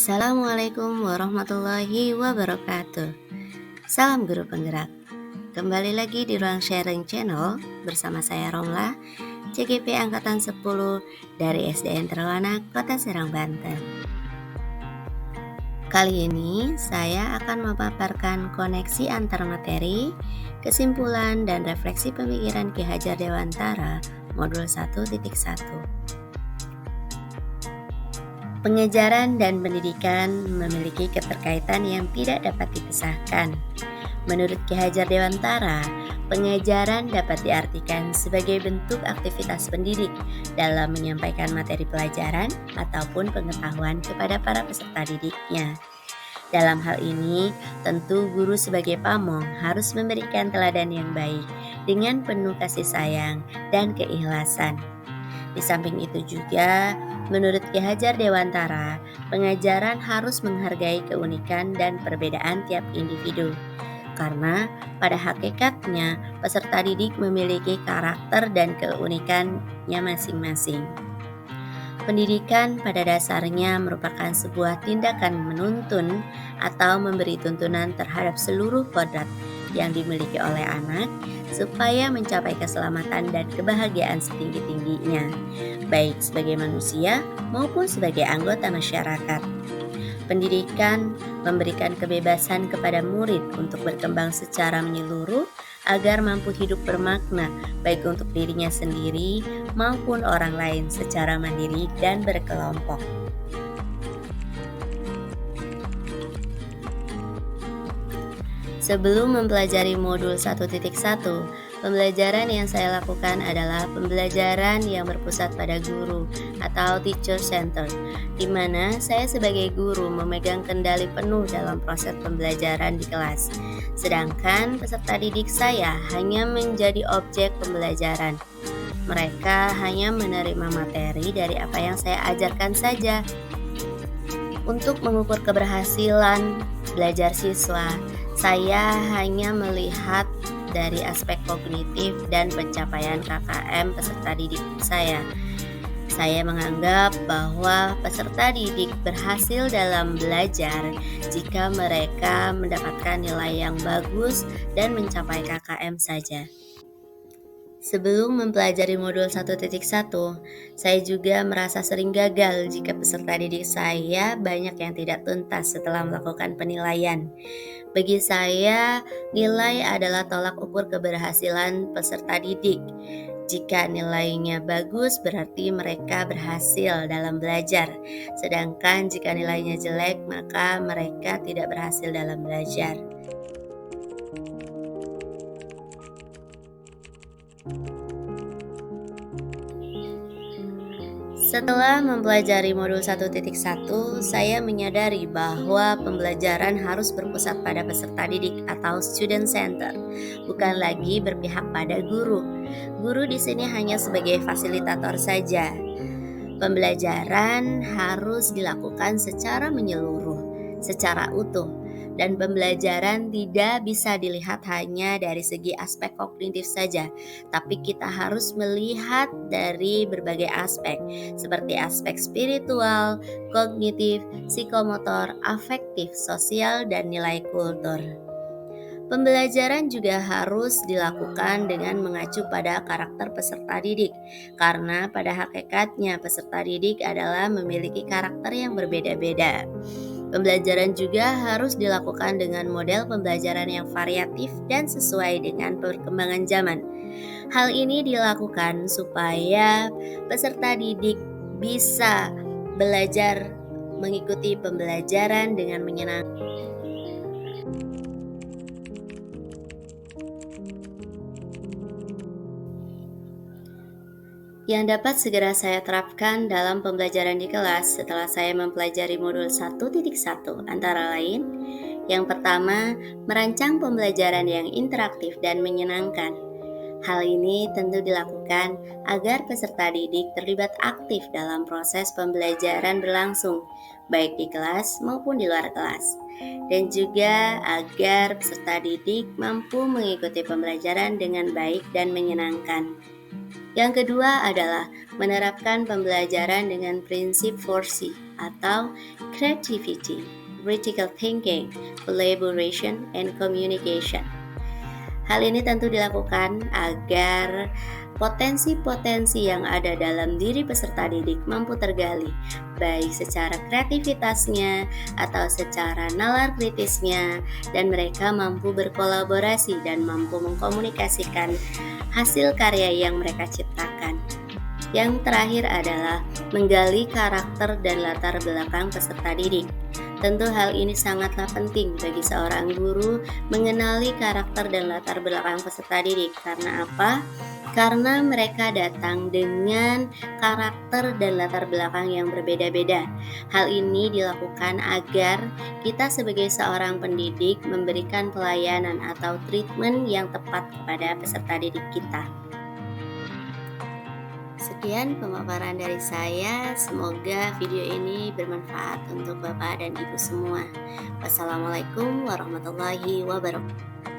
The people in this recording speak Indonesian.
Assalamualaikum warahmatullahi wabarakatuh. Salam guru penggerak. Kembali lagi di ruang sharing channel bersama saya Romla, CGP angkatan 10 dari SDN Terwana, Kota Serang, Banten. Kali ini saya akan memaparkan koneksi antar materi, kesimpulan dan refleksi pemikiran Ki Hajar Dewantara modul 1.1. Pengajaran dan pendidikan memiliki keterkaitan yang tidak dapat dipisahkan. Menurut Ki Hajar Dewantara, pengajaran dapat diartikan sebagai bentuk aktivitas pendidik dalam menyampaikan materi pelajaran ataupun pengetahuan kepada para peserta didiknya. Dalam hal ini, tentu guru sebagai pamong harus memberikan teladan yang baik dengan penuh kasih sayang dan keikhlasan. Di samping itu juga, menurut Ki Hajar Dewantara, pengajaran harus menghargai keunikan dan perbedaan tiap individu. Karena pada hakikatnya peserta didik memiliki karakter dan keunikannya masing-masing. Pendidikan pada dasarnya merupakan sebuah tindakan menuntun atau memberi tuntunan terhadap seluruh kodrat yang dimiliki oleh anak supaya mencapai keselamatan dan kebahagiaan setinggi-tingginya, baik sebagai manusia maupun sebagai anggota masyarakat. Pendidikan memberikan kebebasan kepada murid untuk berkembang secara menyeluruh agar mampu hidup bermakna baik untuk dirinya sendiri maupun orang lain secara mandiri dan berkelompok. Sebelum mempelajari modul 1.1, pembelajaran yang saya lakukan adalah pembelajaran yang berpusat pada guru atau teacher center, di mana saya sebagai guru memegang kendali penuh dalam proses pembelajaran di kelas. Sedangkan peserta didik saya hanya menjadi objek pembelajaran. Mereka hanya menerima materi dari apa yang saya ajarkan saja. Untuk mengukur keberhasilan belajar siswa, saya hanya melihat dari aspek kognitif dan pencapaian KKM peserta didik saya. Saya menganggap bahwa peserta didik berhasil dalam belajar jika mereka mendapatkan nilai yang bagus dan mencapai KKM saja. Sebelum mempelajari modul 1.1, saya juga merasa sering gagal jika peserta didik saya banyak yang tidak tuntas setelah melakukan penilaian. Bagi saya, nilai adalah tolak ukur keberhasilan peserta didik. Jika nilainya bagus, berarti mereka berhasil dalam belajar. Sedangkan jika nilainya jelek, maka mereka tidak berhasil dalam belajar. Setelah mempelajari modul 1.1, saya menyadari bahwa pembelajaran harus berpusat pada peserta didik atau student center, bukan lagi berpihak pada guru. Guru di sini hanya sebagai fasilitator saja. Pembelajaran harus dilakukan secara menyeluruh, secara utuh. Dan pembelajaran tidak bisa dilihat hanya dari segi aspek kognitif saja, tapi kita harus melihat dari berbagai aspek, seperti aspek spiritual, kognitif, psikomotor, afektif, sosial, dan nilai kultur. Pembelajaran juga harus dilakukan dengan mengacu pada karakter peserta didik, karena pada hakikatnya peserta didik adalah memiliki karakter yang berbeda-beda. Pembelajaran juga harus dilakukan dengan model pembelajaran yang variatif dan sesuai dengan perkembangan zaman. Hal ini dilakukan supaya peserta didik bisa belajar mengikuti pembelajaran dengan menyenangkan. Yang dapat segera saya terapkan dalam pembelajaran di kelas setelah saya mempelajari modul 1.1 antara lain, yang pertama, merancang pembelajaran yang interaktif dan menyenangkan. Hal ini tentu dilakukan agar peserta didik terlibat aktif dalam proses pembelajaran berlangsung, baik di kelas maupun di luar kelas. Dan juga agar peserta didik mampu mengikuti pembelajaran dengan baik dan menyenangkan. Yang kedua adalah menerapkan pembelajaran dengan prinsip 4C atau creativity, critical thinking, collaboration, and communication. Hal ini tentu dilakukan agar potensi-potensi yang ada dalam diri peserta didik mampu tergali, baik secara kreativitasnya atau secara nalar kritisnya, dan mereka mampu berkolaborasi dan mampu mengkomunikasikan hasil karya yang mereka ciptakan. Yang terakhir adalah menggali karakter dan latar belakang peserta didik. Tentu hal ini sangatlah penting bagi seorang guru mengenali karakter dan latar belakang peserta didik. Karena apa? Karena mereka datang dengan karakter dan latar belakang yang berbeda-beda. Hal ini dilakukan agar kita sebagai seorang pendidik memberikan pelayanan atau treatment yang tepat kepada peserta didik kita. Sekian pemaparan dari saya, semoga video ini bermanfaat untuk Bapak dan Ibu semua. Wassalamualaikum warahmatullahi wabarakatuh.